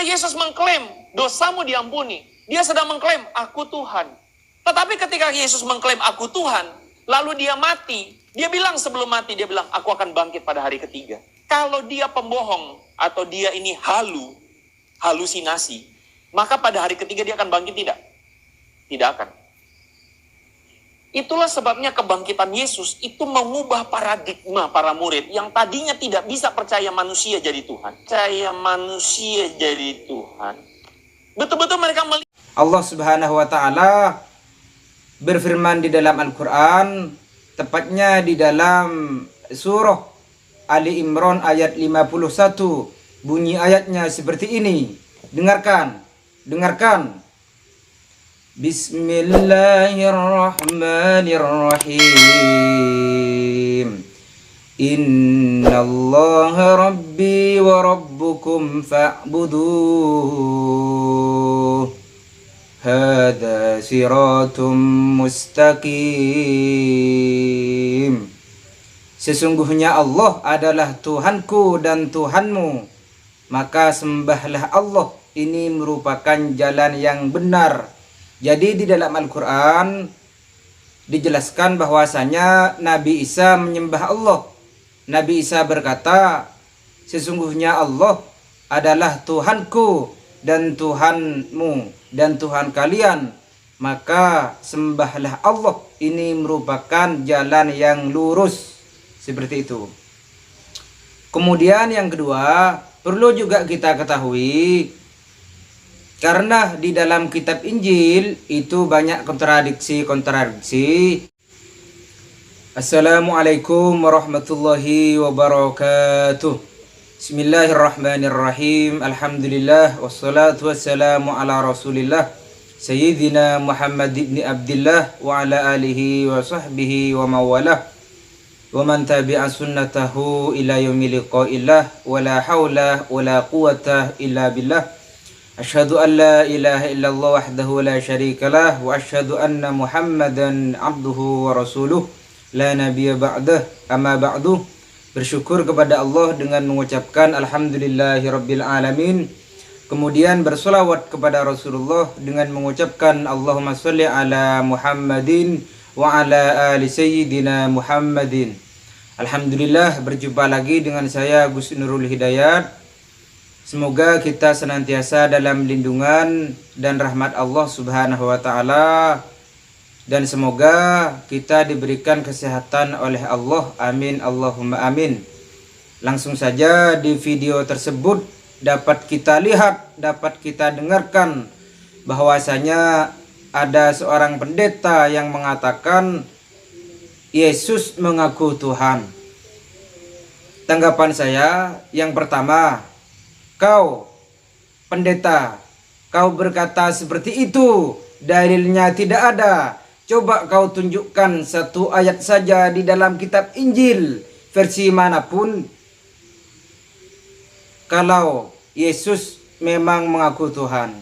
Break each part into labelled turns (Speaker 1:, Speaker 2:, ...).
Speaker 1: Ketika Yesus mengklaim dosamu diampuni, dia sedang mengklaim aku Tuhan. Tetapi ketika Yesus mengklaim aku Tuhan, lalu dia mati, dia bilang sebelum mati, dia bilang aku akan bangkit pada hari ketiga. Kalau dia pembohong atau dia ini halusinasi, maka pada hari ketiga dia akan bangkit tidak? Tidak akan. Itulah sebabnya kebangkitan Yesus itu mengubah paradigma para murid yang tadinya tidak bisa percaya manusia jadi Tuhan. Percaya manusia jadi Tuhan. Betul-betul mereka melihat.
Speaker 2: Allah Subhanahu wa Ta'ala berfirman di dalam Al-Quran, tepatnya di dalam surah Ali Imran ayat 51. Bunyi ayatnya seperti ini. Dengarkan. Bismillahirrahmanirrahim. Innallaha rabbi wa rabbukum fa'buduh. Hada siratum mustaqim. Sesungguhnya Allah adalah Tuhanku dan Tuhanmu, maka sembahlah Allah. Ini merupakan jalan yang benar. Jadi di dalam Al-Quran dijelaskan bahwasanya Nabi Isa menyembah Allah. Nabi Isa berkata, sesungguhnya Allah adalah Tuhanku dan Tuhanmu dan Tuhan kalian, maka sembahlah Allah. Ini merupakan jalan yang lurus. Seperti itu. Kemudian yang kedua, perlu juga kita ketahui, karena di dalam kitab Injil itu banyak kontradiksi. Assalamualaikum warahmatullahi wabarakatuh. Bismillahirrahmanirrahim. Alhamdulillah wassalatu wassalamu ala Rasulillah Sayyidina Muhammad ibn Abdullah wa ala alihi wa sahbihi wa mawalah wa man tabi'a sunnatahu ila yaumil liqa'illah wa la hawla wa la quwwata illa billah. Asyhadu an la ilaha illallah wahdahu la syarikalah wa asyhadu anna Muhammadan abduhu wa rasuluh la nabiyya ba'dah. Amma ba'du. Bersyukur kepada Allah dengan mengucapkan alhamdulillahirabbil alamin. Kemudian bersolawat kepada Rasulullah dengan mengucapkan Allahumma sholli ala Muhammadin wa ala ali sayyidina Muhammadin. Alhamdulillah, berjumpa lagi dengan saya Gus Nurul Hidayat. Semoga kita senantiasa dalam lindungan dan rahmat Allah Subhanahu wa Ta'ala, dan semoga kita diberikan kesehatan oleh Allah. Amin Allahumma amin. Langsung saja di video tersebut dapat kita lihat, dapat kita dengarkan bahwasanya ada seorang pendeta yang mengatakan Yesus mengaku Tuhan. Tanggapan saya yang pertama, kau pendeta, kau berkata seperti itu, dalilnya tidak ada. Coba kau tunjukkan satu ayat saja di dalam kitab Injil, versi manapun, kalau Yesus memang mengaku Tuhan.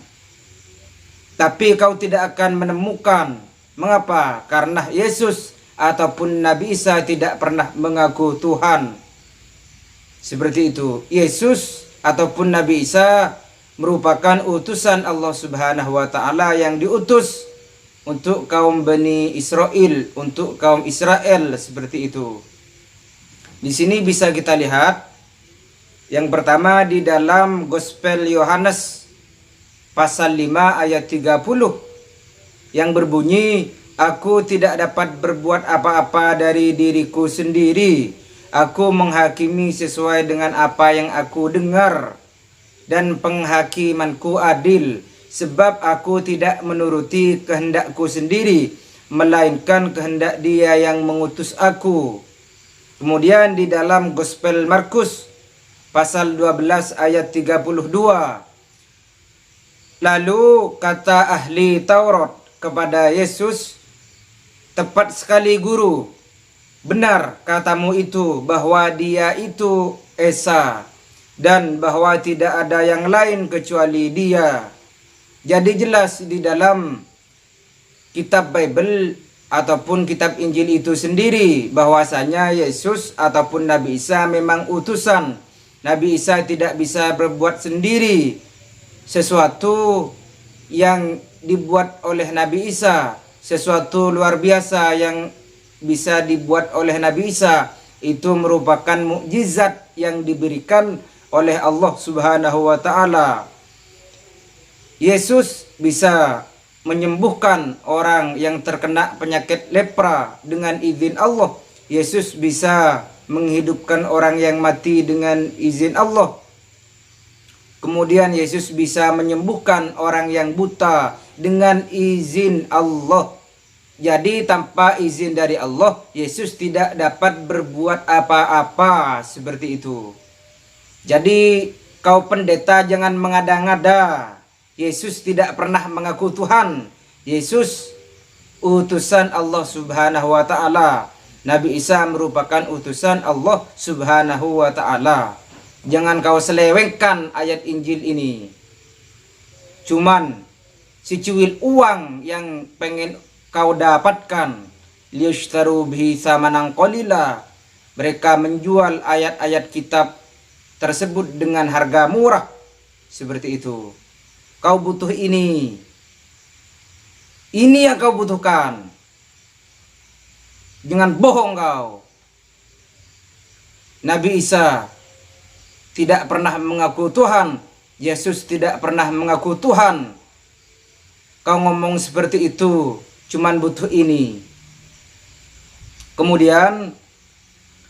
Speaker 2: Tapi kau tidak akan menemukan. Mengapa? Karena Yesus ataupun Nabi Isa tidak pernah mengaku Tuhan. Seperti itu. Yesus ataupun Nabi Isa merupakan utusan Allah Subhanahu wa Ta'ala yang diutus untuk kaum Bani Israel, untuk kaum Israel, seperti itu. Di sini bisa kita lihat yang pertama di dalam Gospel Yohanes pasal 5 ayat 30 yang berbunyi, aku tidak dapat berbuat apa-apa dari diriku sendiri. Aku menghakimi sesuai dengan apa yang aku dengar, dan penghakimanku adil, sebab aku tidak menuruti kehendakku sendiri, melainkan kehendak Dia yang mengutus aku. Kemudian di dalam Gospel Markus pasal 12 ayat 32, lalu kata ahli Taurat kepada Yesus, tepat sekali guru, benar katamu itu bahwa Dia itu Esa, dan bahwa tidak ada yang lain kecuali Dia. Jadi jelas di dalam kitab Bible ataupun kitab Injil itu sendiri bahwasanya Yesus ataupun Nabi Isa memang utusan. Nabi Isa tidak bisa berbuat sendiri. sesuatu yang dibuat oleh Nabi Isa, sesuatu luar biasa yang bisa dibuat oleh Nabi Isa, itu merupakan mukjizat yang diberikan oleh Allah Subhanahu wa taala. Yesus bisa menyembuhkan orang yang terkena penyakit lepra dengan izin Allah. Yesus bisa menghidupkan orang yang mati dengan izin Allah. Kemudian Yesus bisa menyembuhkan orang yang buta dengan izin Allah. Jadi tanpa izin dari Allah, Yesus tidak dapat berbuat apa-apa seperti itu. Jadi kau pendeta jangan mengada-ngada. Yesus tidak pernah mengaku Tuhan. Yesus utusan Allah Subhanahu wa taala. Nabi Isa merupakan utusan Allah Subhanahu wa taala. Jangan kau selewengkan ayat Injil ini. Cuman secuil uang yang pengen kau dapatkan. Liyashtaru bihi samanan qalila. Mereka menjual ayat-ayat kitab tersebut dengan harga murah. Seperti itu. Kau butuh ini. Ini yang kau butuhkan. Jangan bohong kau. Nabi Isa tidak pernah mengaku Tuhan. Yesus tidak pernah mengaku Tuhan. Kau ngomong seperti itu, cuman butuh ini. Kemudian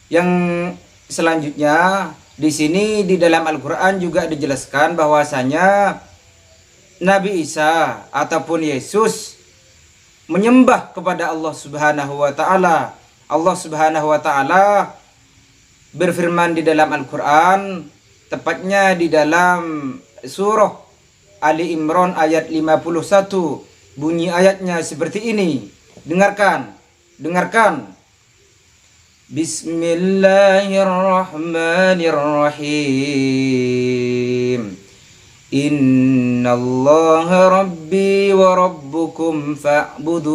Speaker 2: yang selanjutnya di sini di dalam Al-Qur'an juga dijelaskan bahwasanya Nabi Isa ataupun Yesus menyembah kepada Allah Subhanahu wa taala. Allah Subhanahu wa taala berfirman di dalam Al-Qur'an, tepatnya di dalam surah Ali Imran ayat 51. Bunyi ayatnya seperti ini. Dengarkan. Bismillahirrahmanirrahim. Innallaha rabbi wa rabbukum fa'buduh.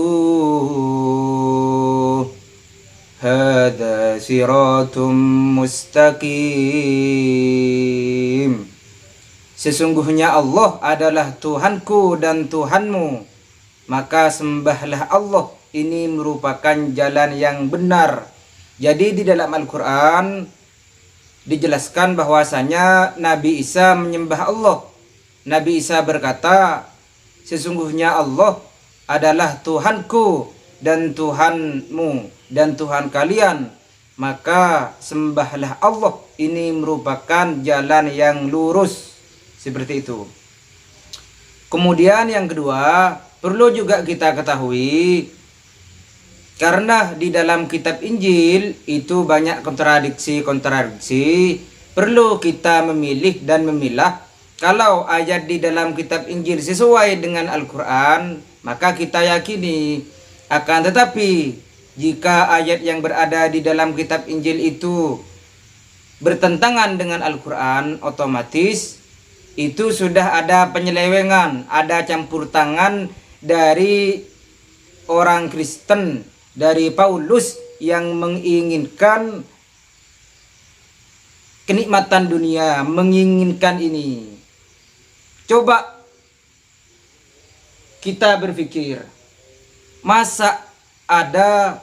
Speaker 2: Hada siratum mustaqim. Sesungguhnya Allah adalah Tuhanku dan Tuhanmu, maka sembahlah Allah. Ini merupakan jalan yang benar. Jadi di dalam Al-Quran dijelaskan bahwasanya Nabi Isa menyembah Allah. Nabi Isa berkata, sesungguhnya Allah adalah Tuhanku dan Tuhanmu dan Tuhan kalian, maka sembahlah Allah. Ini merupakan jalan yang lurus. Seperti itu. Kemudian yang kedua, perlu juga kita ketahui, karena di dalam kitab Injil itu banyak kontradiksi, perlu kita memilih dan memilah. Kalau ayat di dalam kitab Injil sesuai dengan Al-Quran, maka kita yakini. Akan tetapi, jika ayat yang berada di dalam kitab Injil itu bertentangan dengan Al-Quran, otomatis itu sudah ada penyelewengan, ada campur tangan dari orang Kristen, dari Paulus yang menginginkan kenikmatan dunia, menginginkan ini. Coba kita berpikir, masa ada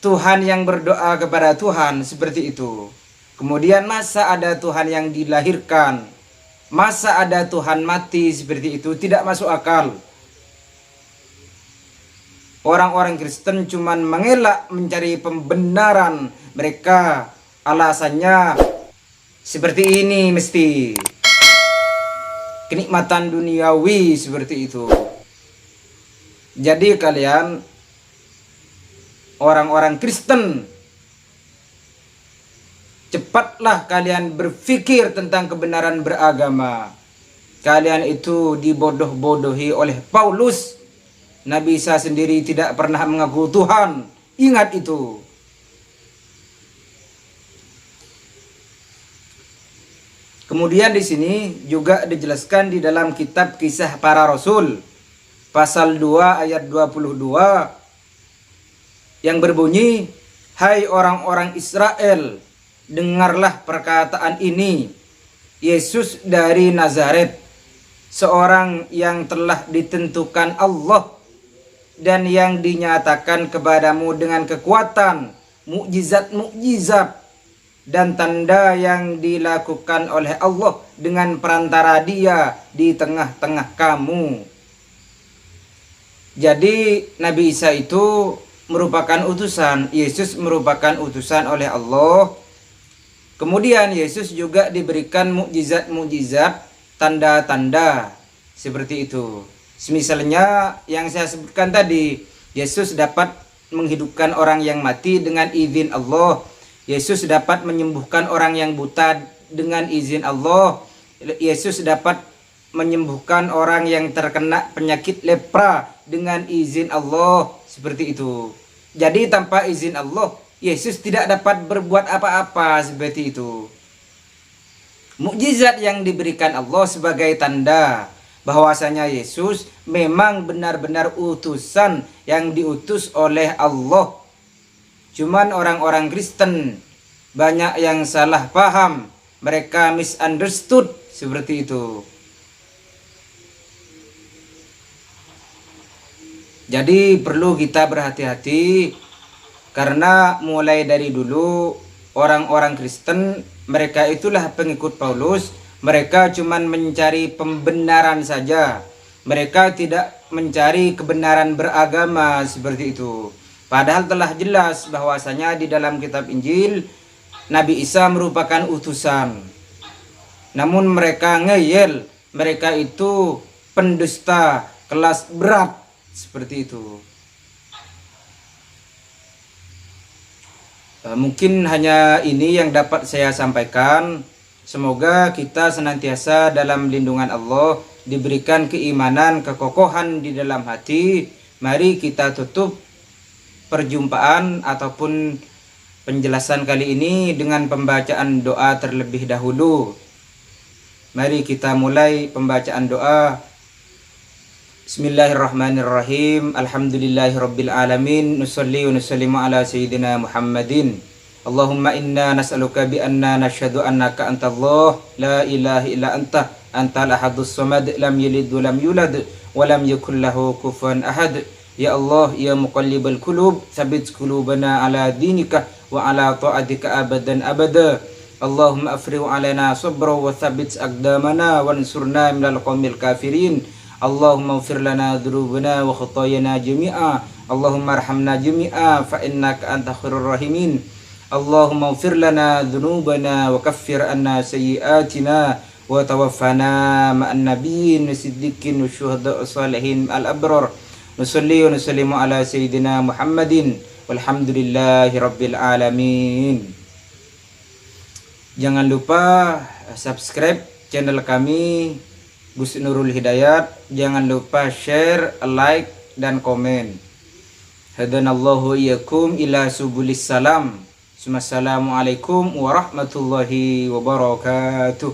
Speaker 2: Tuhan yang berdoa kepada Tuhan seperti itu? Kemudian masa ada Tuhan yang dilahirkan? Masa ada Tuhan mati seperti itu? Tidak masuk akal. Orang-orang Kristen cuman mengelak mencari pembenaran. Mereka alasannya seperti ini mesti. Kenikmatan duniawi seperti itu. Jadi kalian orang-orang Kristen, cepatlah kalian berpikir tentang kebenaran beragama. Kalian itu dibodoh-bodohi oleh Paulus. Nabi Isa sendiri tidak pernah mengaku Tuhan. Ingat itu. Kemudian di sini juga dijelaskan di dalam kitab Kisah Para Rasul pasal 2 ayat 22 yang berbunyi, hai orang-orang Israel, dengarlah perkataan ini. Yesus dari Nazaret seorang yang telah ditentukan Allah dan yang dinyatakan kepadamu dengan kekuatan, mukjizat-mukjizat dan tanda yang dilakukan oleh Allah dengan perantara Dia di tengah-tengah kamu. Jadi Nabi Isa itu merupakan utusan, Yesus merupakan utusan oleh Allah. Kemudian Yesus juga diberikan mukjizat-mukjizat, tanda-tanda seperti itu. Misalnya yang saya sebutkan tadi, Yesus dapat menghidupkan orang yang mati dengan izin Allah. Yesus dapat menyembuhkan orang yang buta dengan izin Allah. Yesus dapat menyembuhkan orang yang terkena penyakit lepra dengan izin Allah. Seperti itu. Jadi tanpa izin Allah, Yesus tidak dapat berbuat apa-apa seperti itu. Mukjizat yang diberikan Allah sebagai tanda bahwasanya Yesus memang benar-benar utusan yang diutus oleh Allah. Cuman orang-orang Kristen banyak yang salah paham, mereka misunderstood seperti itu. Jadi perlu kita berhati-hati karena mulai dari dulu orang-orang Kristen mereka itulah pengikut Paulus, mereka cuman mencari pembenaran saja. Mereka tidak mencari kebenaran beragama seperti itu. Padahal telah jelas bahwasanya di dalam kitab Injil Nabi Isa merupakan utusan. Namun mereka ngeyel, mereka itu pendusta kelas berat seperti itu. Mungkin hanya ini yang dapat saya sampaikan. Semoga kita senantiasa dalam lindungan Allah, diberikan keimanan, kekokohan di dalam hati. Mari kita tutup perjumpaan ataupun penjelasan kali ini dengan pembacaan doa terlebih dahulu. Mari kita mulai pembacaan doa. Bismillahirrahmanirrahim. Alhamdulillahirabbil alamin. Nusalli wa nusallimu ala sayyidina Muhammadin. Allahumma inna nas'aluka bi anna nashhadu annaka antallah la ilaha illa anta antal ahadus samad lam yalid wa lam yulad wa lam yakul lahu kufuwan ahad. Ya Allah, ya muqallibal qulub, tsabbit qulubana ala dinika wa ala ta'atika abadan abada. Allahumma afrigh alaina sabra wa tsabbit aqdamana wansurna minal qaumil kafirin. Allahumma ighfir lana dzunubana wa khatayana jami'a. Allahumma arhamna jami'a fa innaka anta khairur rahimin. Allahumma ighfir lana dzunubana wa kaffir anna sayyi'atina wa tawaffana ma'an nabiyyin siddiqin wa syuhada'i salihin al abrar. Nusalli wa nusallimu ala sayyidina Muhammadin walhamdulillahi rabbil alamin. Jangan lupa subscribe channel kami Gus Nurul Hidayat. Jangan lupa share, like dan komen. Hadanallahu iyyakum ila subulis salam. Assalamualaikum warahmatullahi wabarakatuh.